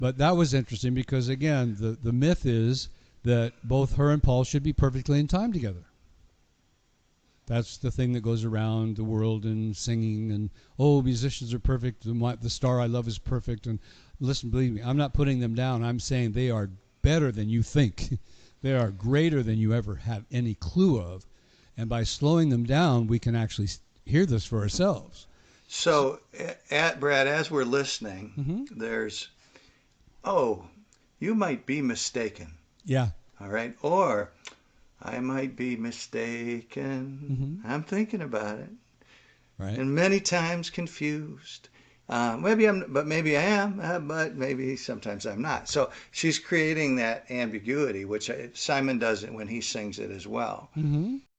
But that was interesting because, again, the myth is that both her and Paul should be perfectly in time together. That's the thing that goes around the world in singing, and oh, musicians are perfect, and the star I love is perfect. And listen, believe me, I'm not putting them down. I'm saying they are better than you think. They are greater than you ever have any clue of. And by slowing them down, we can actually hear this for ourselves. So, Brad, as we're listening, Mm-hmm. there's, oh, you might be mistaken. Yeah. All right. Or, I might be mistaken. Mm-hmm. I'm thinking about it. Right. And many times confused. Maybe I am, but maybe sometimes I'm not. So she's creating that ambiguity, which Simon does it when he sings it as well. Mm-hmm.